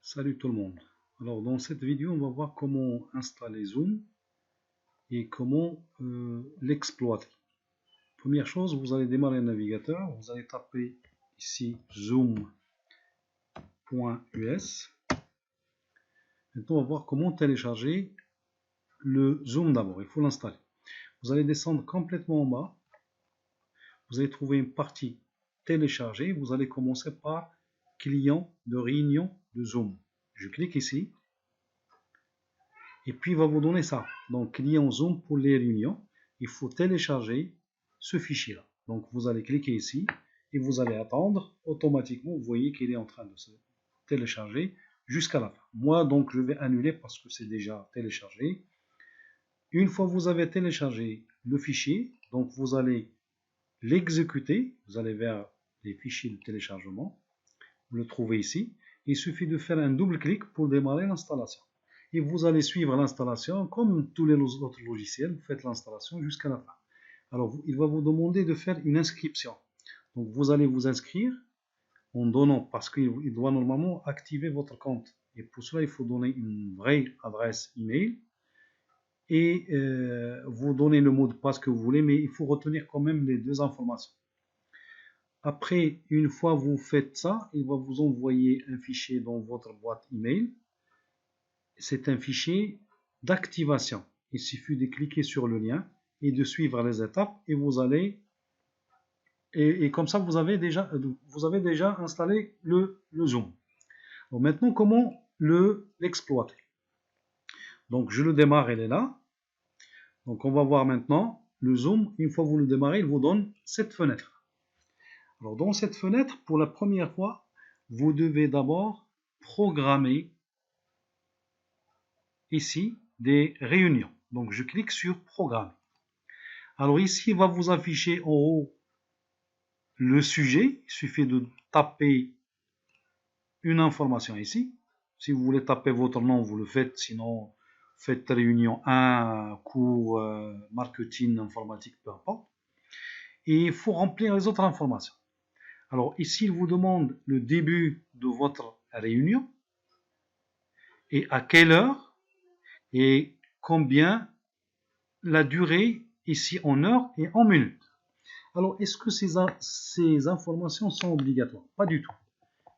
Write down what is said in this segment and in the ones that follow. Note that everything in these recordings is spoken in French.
Salut tout le monde. Alors dans cette vidéo, on va voir comment installer Zoom et comment l'exploiter. Première chose, vous allez démarrer le navigateur, vous allez taper ici zoom.us. Maintenant, on va voir comment télécharger le Zoom d'abord. Il faut l'installer. Vous allez descendre complètement en bas. Vous allez trouver une partie télécharger. Vous allez commencer par client de réunion de Zoom. Je clique ici. Et puis il va vous donner ça. Donc client Zoom pour les réunions. Il faut télécharger ce fichier là. Donc vous allez cliquer ici et vous allez attendre. Automatiquement, vous voyez qu'il est en train de se télécharger jusqu'à la fin. Moi donc je vais annuler parce que c'est déjà téléchargé. Une fois que vous avez téléchargé le fichier, donc vous allez l'exécuter. Vous allez vers les fichiers de téléchargement. Vous le trouvez ici. Il suffit de faire un double clic pour démarrer l'installation. Et vous allez suivre l'installation comme tous les autres logiciels. Vous faites l'installation jusqu'à la fin. Alors, il va vous demander de faire une inscription. Donc, vous allez vous inscrire en donnant, parce qu'il doit normalement activer votre compte. Et pour cela, il faut donner une vraie adresse email. Et vous donnez le mot de passe que vous voulez, mais il faut retenir quand même les deux informations. Après, une fois vous faites ça, il va vous envoyer un fichier dans votre boîte email. C'est un fichier d'activation. Il suffit de cliquer sur le lien et de suivre les étapes et vous allez et comme ça vous avez déjà installé le Zoom. Donc maintenant comment l'exploiter? Donc je le démarre, il est là. Donc on va voir maintenant le Zoom. Une fois que vous le démarrez, il vous donne cette fenêtre. Alors dans cette fenêtre, pour la première fois, vous devez d'abord programmer ici des réunions. Donc je clique sur programme. Alors ici, il va vous afficher en haut le sujet. Il suffit de taper une information ici. Si vous voulez taper votre nom, vous le faites. Sinon, faites réunion 1, cours marketing informatique, peu importe. Et il faut remplir les autres informations. Alors ici, il vous demande le début de votre réunion et à quelle heure et combien la durée ici en heures et en minutes. Alors, est-ce que ces informations sont obligatoires? Pas du tout.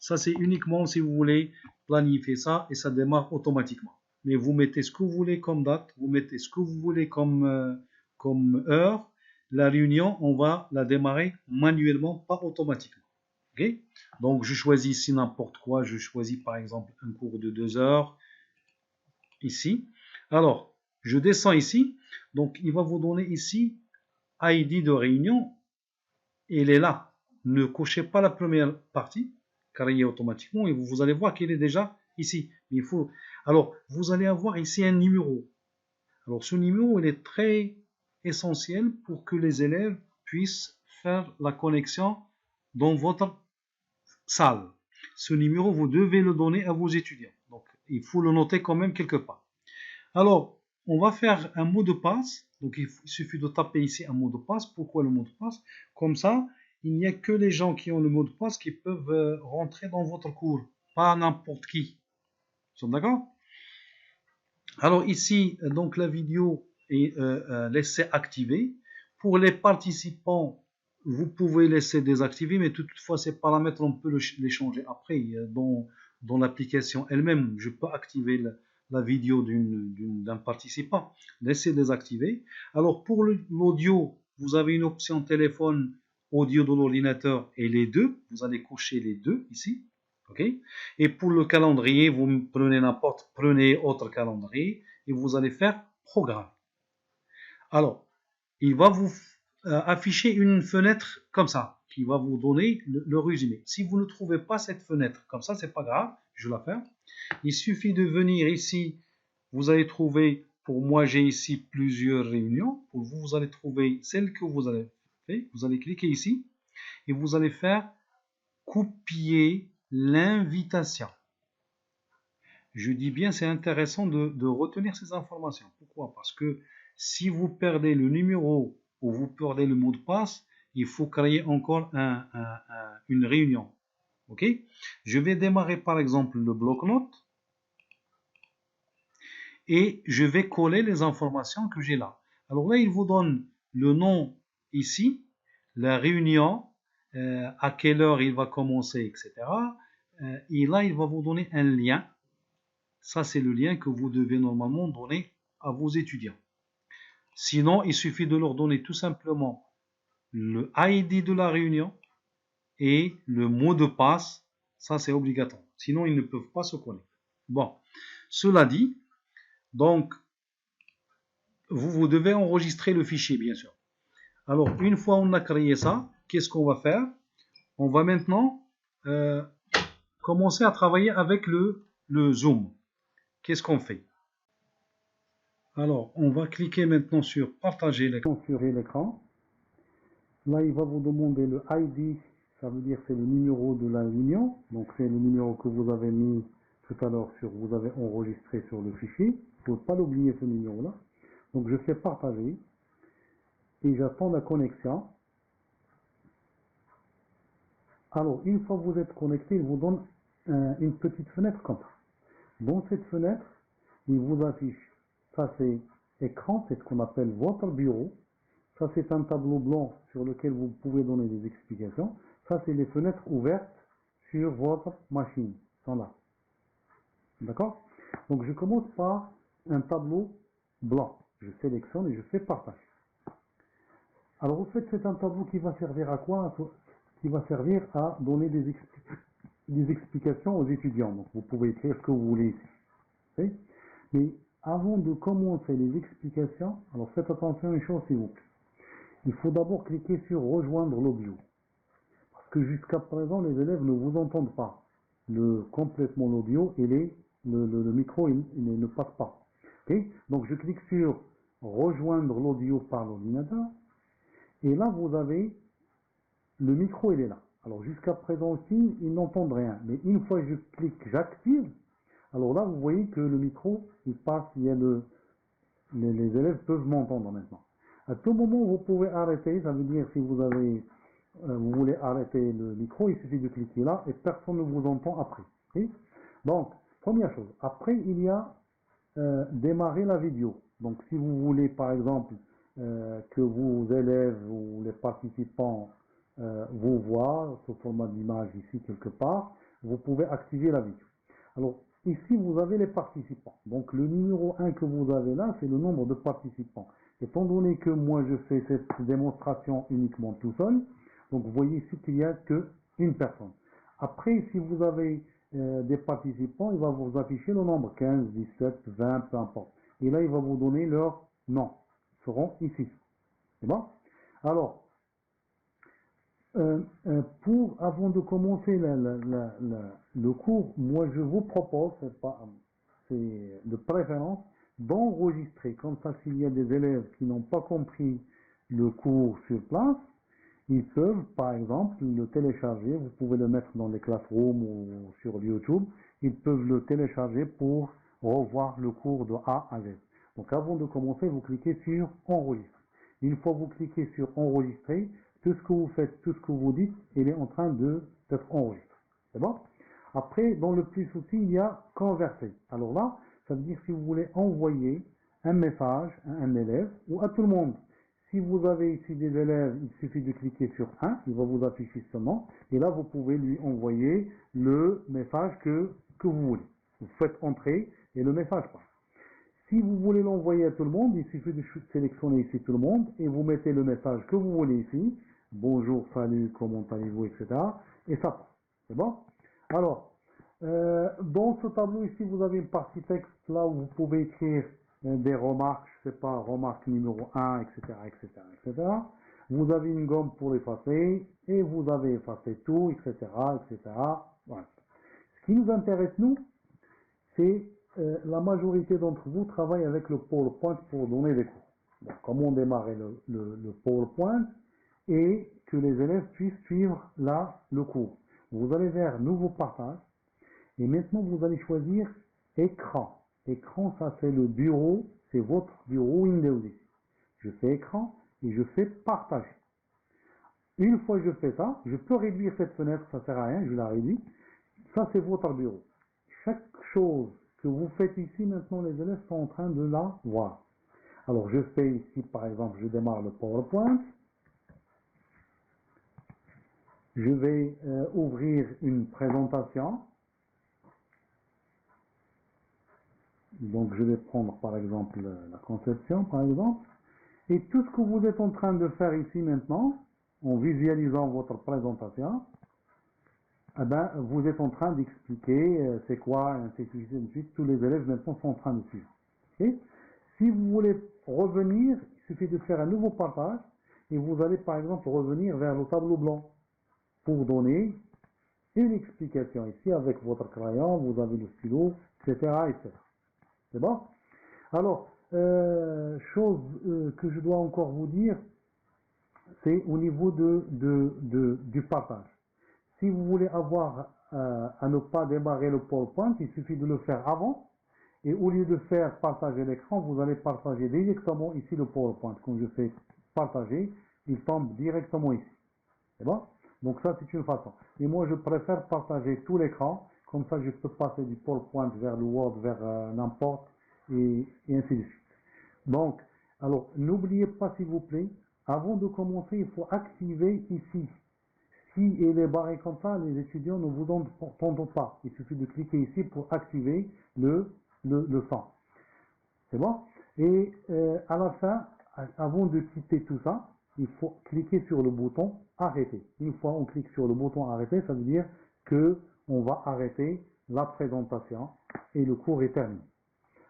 Ça, c'est uniquement si vous voulez planifier ça et ça démarre automatiquement. Mais vous mettez ce que vous voulez comme date, vous mettez ce que vous voulez comme heure. La réunion, on va la démarrer manuellement, pas automatiquement. Okay? Donc, je choisis ici n'importe quoi. Je choisis par exemple un cours de 2 heures ici. Alors, je descends ici. Donc, il va vous donner ici ID de réunion. Il est là. Ne cochez pas la première partie, car il est automatiquement, et vous allez voir qu'il est déjà ici. Il faut... Alors, vous allez avoir ici un numéro. Alors, ce numéro, il est très essentiel pour que les élèves puissent faire la connexion dans votre salle. Ce numéro, vous devez le donner à vos étudiants. Donc, il faut le noter quand même quelque part. Alors, on va faire un mot de passe. Donc, il suffit de taper ici un mot de passe. Pourquoi le mot de passe? Comme ça, il n'y a que les gens qui ont le mot de passe qui peuvent rentrer dans votre cours. Pas n'importe qui. Vous sont d'accord? Alors ici, donc la vidéo est laissée activée. Pour les participants, vous pouvez laisser désactiver, mais toutefois ces paramètres, on peut les changer après dans l'application elle-même. Je peux activer la vidéo d'un participant. Laissez désactiver. Alors pour l'audio, vous avez une option téléphone, audio de l'ordinateur et les deux. Vous allez cocher les deux ici. Okay? Et pour le calendrier, vous prenez autre calendrier et vous allez faire programme. Alors, il va vous afficher une fenêtre comme ça, qui va vous donner le résumé. Si vous ne trouvez pas cette fenêtre comme ça, c'est pas grave, je la ferme. Il suffit de venir ici, vous allez trouver, pour moi j'ai ici plusieurs réunions, pour vous, vous allez trouver celle que vous avez fait, vous allez cliquer ici, et vous allez faire copier l'invitation. Je dis bien, c'est intéressant de retenir ces informations. Pourquoi? Parce que si vous perdez le numéro ou vous perdez le mot de passe, il faut créer encore une réunion. Ok? Je vais démarrer par exemple le bloc-notes et je vais coller les informations que j'ai là. Alors là, il vous donne le nom ici, la réunion, à quelle heure il va commencer, etc. Et là, il va vous donner un lien. Ça, c'est le lien que vous devez normalement donner à vos étudiants. Sinon, il suffit de leur donner tout simplement le ID de la réunion et le mot de passe. Ça, c'est obligatoire. Sinon, ils ne peuvent pas se connecter. Bon, cela dit, donc, vous devez enregistrer le fichier, bien sûr. Alors, une fois on a créé ça, qu'est-ce qu'on va faire? On va maintenant commencer à travailler avec le Zoom. Qu'est-ce qu'on fait? Alors, on va cliquer maintenant sur partager l'écran. Là, il va vous demander le ID, ça veut dire c'est le numéro de la réunion. Donc, c'est le numéro que vous avez mis tout à l'heure vous avez enregistré sur le fichier. Il ne faut pas l'oublier ce numéro-là. Donc, je fais partager et j'attends la connexion. Alors, une fois que vous êtes connecté, il vous donne une petite fenêtre comme ça. Dans cette fenêtre, il vous affiche, ça c'est écran, c'est ce qu'on appelle votre bureau. Ça c'est un tableau blanc sur lequel vous pouvez donner des explications. Ça c'est les fenêtres ouvertes sur votre machine. Sont là. D'accord? Donc je commence par un tableau blanc. Je sélectionne et je fais partage. Alors au fait, c'est un tableau qui va servir à quoi? Qui va servir à donner des explications aux étudiants. Donc vous pouvez écrire ce que vous voulez ici. Okay? Mais avant de commencer les explications, alors faites attention à une chose s'il vous plaît. Il faut d'abord cliquer sur rejoindre l'audio. Parce que jusqu'à présent, les élèves ne vous entendent pas. Complètement l'audio et le micro il ne passe pas. Okay? Donc je clique sur rejoindre l'audio par l'ordinateur. Et là, vous avez le micro, il est là. Alors jusqu'à présent aussi, ils n'entendent rien. Mais une fois que je clique, j'active. Alors là, vous voyez que le micro, il passe, il y a les élèves peuvent m'entendre maintenant. À tout moment, vous pouvez arrêter. Ça veut dire si vous voulez arrêter le micro, il suffit de cliquer là et personne ne vous entend après. Okay? Donc, première chose. Après, il y a démarrer la vidéo. Donc, si vous voulez, par exemple, que vos élèves ou les participants vous voient sous format d'image ici quelque part, vous pouvez activer la vidéo. Alors, ici, vous avez les participants. Donc, le numéro 1 que vous avez là, c'est le nombre de participants. Étant donné que moi, je fais cette démonstration uniquement tout seul, donc vous voyez ici qu'il n'y a qu'une personne. Après, si vous avez des participants, il va vous afficher le nombre 15, 17, 20, peu importe. Et là, il va vous donner leur nom. Ils seront ici. C'est bon? Alors, avant de commencer le cours, moi je vous propose, c'est de préférence, d'enregistrer. Comme ça, s'il y a des élèves qui n'ont pas compris le cours sur place, ils peuvent, par exemple, le télécharger. Vous pouvez le mettre dans les classrooms ou sur YouTube. Ils peuvent le télécharger pour revoir le cours de A à Z. Donc avant de commencer, vous cliquez sur enregistrer. Une fois que vous cliquez sur enregistrer, tout ce que vous faites, tout ce que vous dites, il est en train d'être enregistré. C'est bon? Après, dans le plus aussi, il y a converser. Alors là, ça veut dire si vous voulez envoyer un message à un élève ou à tout le monde. Si vous avez ici des élèves, il suffit de cliquer sur 1, il va vous afficher ce nom, et là vous pouvez lui envoyer le message que vous voulez. Vous faites entrer et le message passe. Si vous voulez l'envoyer à tout le monde, il suffit de sélectionner ici tout le monde et vous mettez le message que vous voulez ici. Bonjour, salut, comment allez-vous, etc. Et ça passe. C'est bon? Alors, dans ce tableau ici, vous avez une partie texte là où vous pouvez écrire des remarques, je sais pas, remarque numéro 1, etc., etc., etc. Vous avez une gomme pour effacer et vous avez effacé tout, etc., etc. Voilà. Ce qui nous intéresse, nous, c'est la majorité d'entre vous travaillent avec le PowerPoint pour donner des cours. Donc, comment démarrer le PowerPoint et que les élèves puissent suivre là le cours. Vous allez vers Nouveau partage et maintenant vous allez choisir Écran. Écran, ça c'est le bureau, c'est votre bureau Windows. Je fais Écran et je fais Partager. Une fois que je fais ça, je peux réduire cette fenêtre, ça sert à rien, je la réduis. Ça, c'est votre bureau. Chaque chose que vous faites ici, maintenant, les élèves sont en train de la voir. Alors, je fais ici, par exemple, je démarre le PowerPoint. Je vais ouvrir une présentation. Donc, je vais prendre, par exemple, la conception, par exemple. Et tout ce que vous êtes en train de faire ici, maintenant, en visualisant votre présentation, eh ben, vous êtes en train d'expliquer c'est quoi, ainsi de suite. Tous les élèves, maintenant, sont en train de suivre. Okay. Si vous voulez revenir, il suffit de faire un nouveau partage et vous allez par exemple revenir vers le tableau blanc pour donner une explication. Ici, avec votre crayon, vous avez le stylo, etc. etc. C'est bon? Alors, chose que je dois encore vous dire, c'est au niveau du partage. Si vous voulez avoir à ne pas démarrer le PowerPoint, il suffit de le faire avant. Et au lieu de faire partager l'écran, vous allez partager directement ici le PowerPoint. Quand je fais partager, il tombe directement ici. C'est bon? Donc ça, c'est une façon. Et moi, je préfère partager tout l'écran. Comme ça, je peux passer du PowerPoint vers le Word, vers n'importe, et ainsi de suite. Donc, alors, n'oubliez pas, s'il vous plaît, avant de commencer, il faut activer ici. Si il est barré comme ça, les étudiants ne vous entendent pas. Il suffit de cliquer ici pour activer le son. C'est bon? Et à la fin, avant de quitter tout ça, il faut cliquer sur le bouton arrêter. Une fois on clique sur le bouton arrêter, ça veut dire que on va arrêter la présentation et le cours est terminé.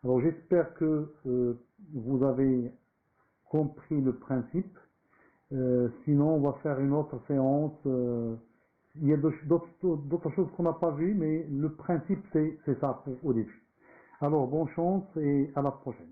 Alors j'espère que vous avez compris le principe. Sinon, on va faire une autre séance. Il y a d'autres choses qu'on n'a pas vues, mais le principe, c'est ça au début. Alors, bonne chance et à la prochaine.